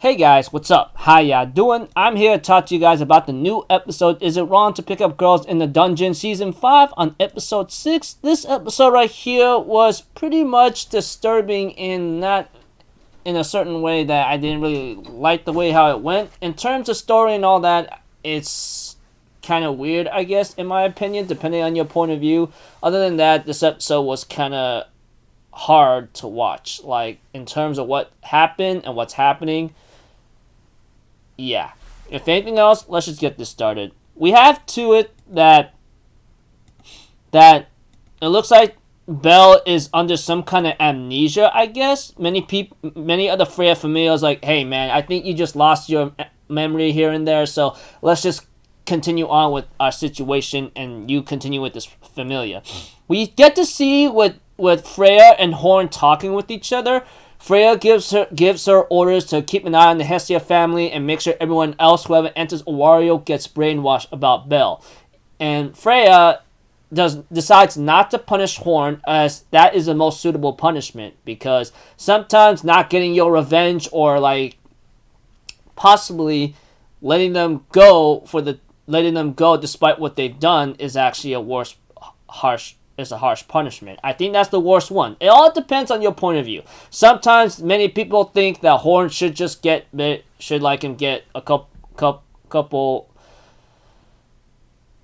Hey guys, what's up? How ya doing? I'm here to talk to you guys about the new episode, Is It Wrong to Pick Up Girls in the Dungeon Season 5 on episode 6. This episode right here was pretty much disturbing in not in a certain way that I didn't really like the way how it went. In terms of story and all that, it's kind of weird, I guess, in my opinion, depending on your point of view. Other than that, this episode was kind of hard to watch. Like, in terms of what happened and what's happening. Yeah. If anything else, let's just get this started. We have to it that it looks like Belle is under some kind of amnesia, I guess. Many of the Freya familiars like, hey man, I think you just lost your memory here and there, so let's just continue on with our situation and you continue with this familiar. We get to see with Freya and Horn talking with each other. Freya gives her orders to keep an eye on the Hestia family and make sure everyone else, whoever enters Wario, gets brainwashed about Belle. And Freya decides not to punish Horn, as that is the most suitable punishment, because sometimes not getting your revenge or like possibly letting them go despite what they've done is actually a harsh punishment. I think that's the worst one. It all depends on your point of view. Sometimes many people think that Horn should just get a couple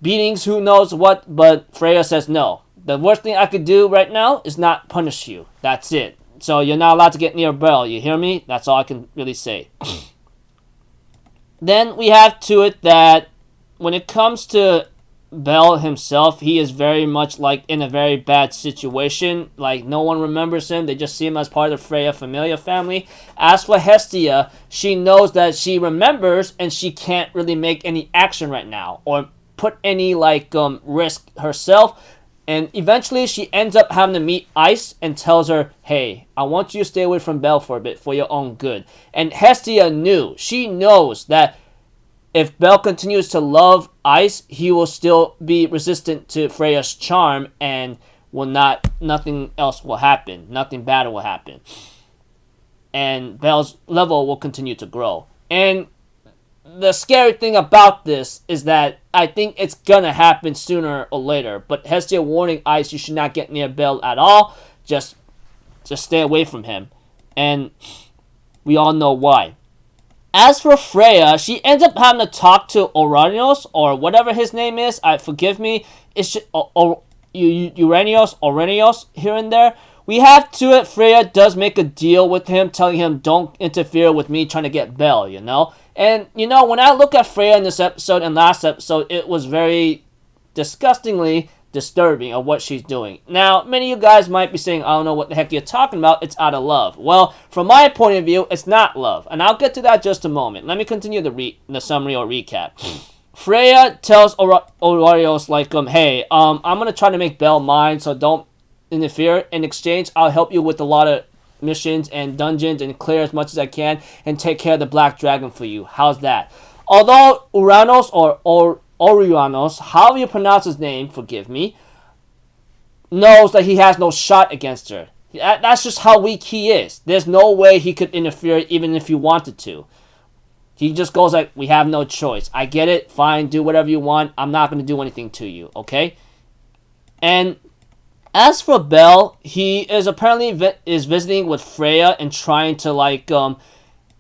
beatings, who knows what, but Freya says no. The worst thing I could do right now is not punish you. That's it. So you're not allowed to get near Belle. You hear me? That's all I can really say. Then we have to it that when it comes to Belle himself, he is very much like in a very bad situation. Like, no one remembers him. They just see him as part of the Freya Familia family. As for Hestia, she knows that she remembers and she can't really make any action right now or put any risk herself. And eventually she ends up having to meet Ice and tells her, hey, I want you to stay away from Belle for a bit for your own good. And Hestia she knows that if Belle continues to love Ice, he will still be resistant to Freya's charm and nothing else will happen. Nothing bad will happen. And Belle's level will continue to grow. And the scary thing about this is that I think it's gonna happen sooner or later. But Hestia warning Ice, you should not get near Belle at all. Just stay away from him. And we all know why. As for Freya, she ends up having to talk to Oranios, or whatever his name is. Forgive me. It's just Oranios here and there. We have to it. Freya does make a deal with him, telling him, don't interfere with me trying to get Belle, you know? And, when I look at Freya in this episode and last episode, it was very disgustingly disturbing of what she's doing. Now, many of you guys might be saying, I don't know what the heck you're talking about, it's out of love. Well, from my point of view, it's not love, and I'll get to that just a moment. Let me continue the summary or recap. Freya tells Orarios, hey, I'm gonna try to make Belle mine, so don't interfere. In exchange, I'll help you with a lot of missions and dungeons and clear as much as I can and take care of the Black Dragon for you. How's that? Although Uranos or Orianos, however you pronounce his name, forgive me, knows that he has no shot against her. That's just how weak he is. There's no way he could interfere even if he wanted to. He just goes like, we have no choice. I get it. Fine, do whatever you want. I'm not going to do anything to you, okay? And as for Belle, he is apparently visiting with Freya and trying to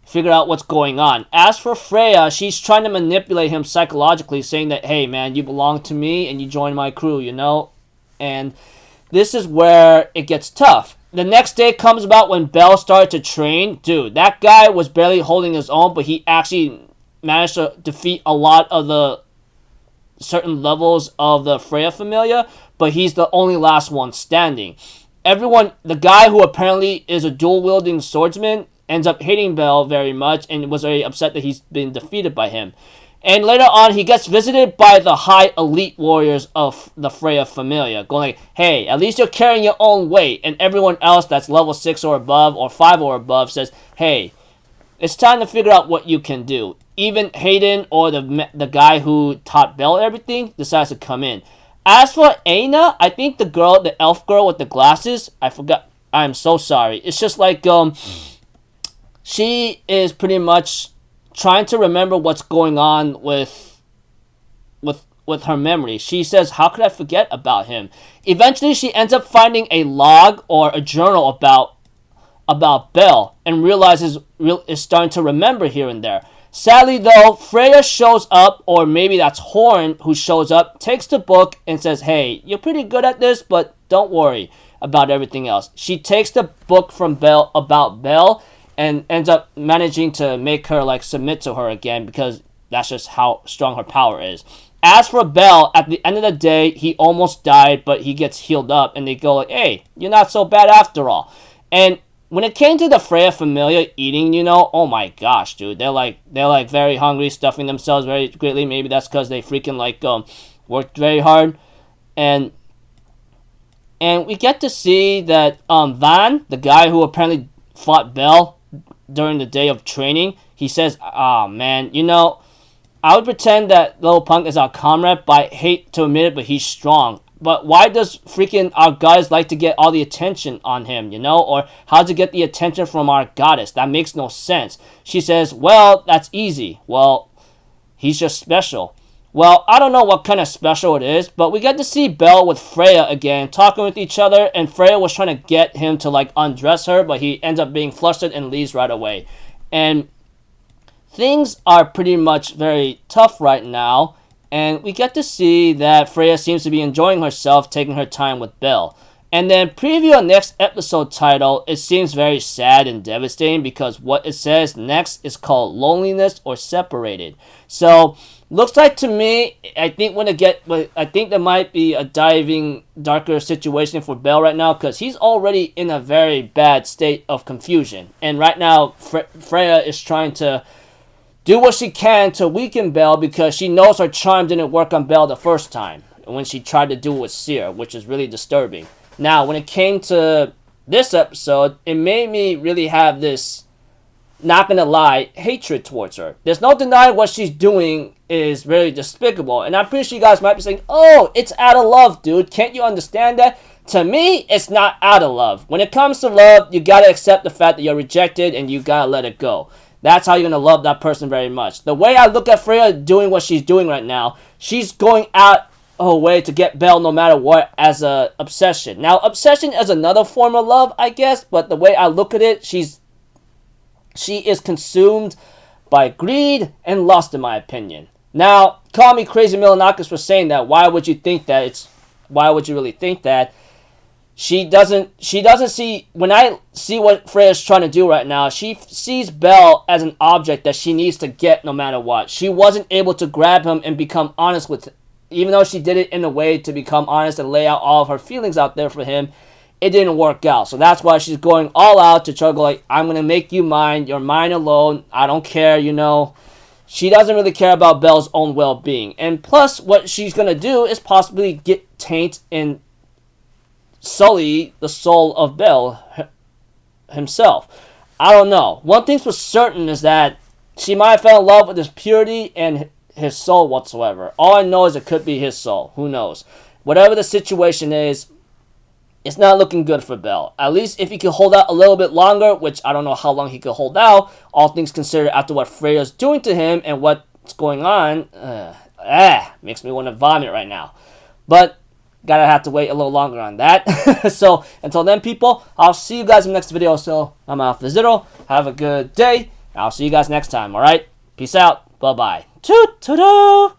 figure out what's going on. As for Freya, she's trying to manipulate him psychologically, saying that, hey man, you belong to me and you join my crew, you know? And this is where it gets tough. The next day comes about when Belle started to train. Dude, that guy was barely holding his own, but he actually managed to defeat a lot of the certain levels of the Freya Familia, but he's the only last one standing. The guy who apparently is a dual-wielding swordsman, ends up hating Belle very much and was very upset that he's been defeated by him. And later on, he gets visited by the high elite warriors of the Freya Familia, going like, hey, at least you're carrying your own weight. And everyone else that's level 6 or above, or 5 or above, says, hey, it's time to figure out what you can do. Even Hayden, or the guy who taught Belle everything, decides to come in. As for Aina, I think the elf girl with the glasses, I forgot, I'm so sorry. It's just like, she is pretty much trying to remember what's going on with her memory. She says, how could I forget about him? Eventually, she ends up finding a log or a journal about Belle and realizes is starting to remember here and there. Sadly, though, Freya shows up, or maybe that's Horn who shows up, takes the book and says, hey, you're pretty good at this, but don't worry about everything else. She takes the book from Belle about Belle and ends up managing to make her like submit to her again, because that's just how strong her power is. As for Belle, at the end of the day, he almost died, but he gets healed up, and they go like, hey, you're not so bad after all. And when it came to the Freya Familia eating, oh my gosh, dude, they're like very hungry, stuffing themselves very greatly. Maybe that's because they freaking worked very hard, and we get to see that Van, the guy who apparently fought Belle during the day of training, he says, "Ah, man, I would pretend that Little Punk is our comrade, but I hate to admit it, but he's strong. But why does freaking our guys like to get all the attention on him, Or how to get the attention from our goddess? That makes no sense." She says, well, that's easy. Well, he's just special. Well, I don't know what kind of special it is, but we get to see Belle with Freya again, talking with each other, and Freya was trying to get him to, undress her, but he ends up being flustered and leaves right away. And things are pretty much very tough right now, and we get to see that Freya seems to be enjoying herself, taking her time with Belle. And then preview our next episode title, it seems very sad and devastating, because what it says next is called Loneliness or Separated. So, looks like to me, I think there might be a darker situation for Belle right now, because he's already in a very bad state of confusion. And right now, Freya is trying to do what she can to weaken Belle, because she knows her charm didn't work on Belle the first time when she tried to do it with Seer, which is really disturbing. Now, when it came to this episode, it made me really have this, not gonna lie, hatred towards her. There's no denying what she's doing is very despicable. And I'm pretty sure you guys might be saying, oh, it's out of love, dude. Can't you understand that? To me, it's not out of love. When it comes to love, you gotta accept the fact that you're rejected and you gotta let it go. That's how you're going to love that person very much. The way I look at Freya doing what she's doing right now, she's going out her way to get Belle no matter what as a obsession. Now, obsession is another form of love, I guess, but the way I look at it, she is consumed by greed and lust, in my opinion. Now, call me crazy Milanakis for saying that. Why would you think that? Why would you really think that? She doesn't see, when I see what Freya's trying to do right now, she sees Belle as an object that she needs to get no matter what. She wasn't able to grab him and become honest with him. Even though she did it in a way to become honest and lay out all of her feelings out there for him, it didn't work out. So that's why she's going all out to try to go like, I'm going to make you mine, you're mine alone, I don't care, She doesn't really care about Belle's own well-being. And plus, what she's going to do is possibly taint and sully the soul of Belle himself. I don't know. One thing's for certain is that she might have fell in love with his purity and his soul whatsoever. All I know is it could be his soul. Who knows? Whatever the situation is, it's not looking good for Belle. At least if he could hold out a little bit longer, which I don't know how long he could hold out, all things considered after what Freya's doing to him and what's going on, makes me want to vomit right now. But gotta have to wait a little longer on that. So, until then, people, I'll see you guys in the next video. So, I'm Alpha Zero. Have a good day. I'll see you guys next time, alright? Peace out. Bye-bye. Toot-toot-toot.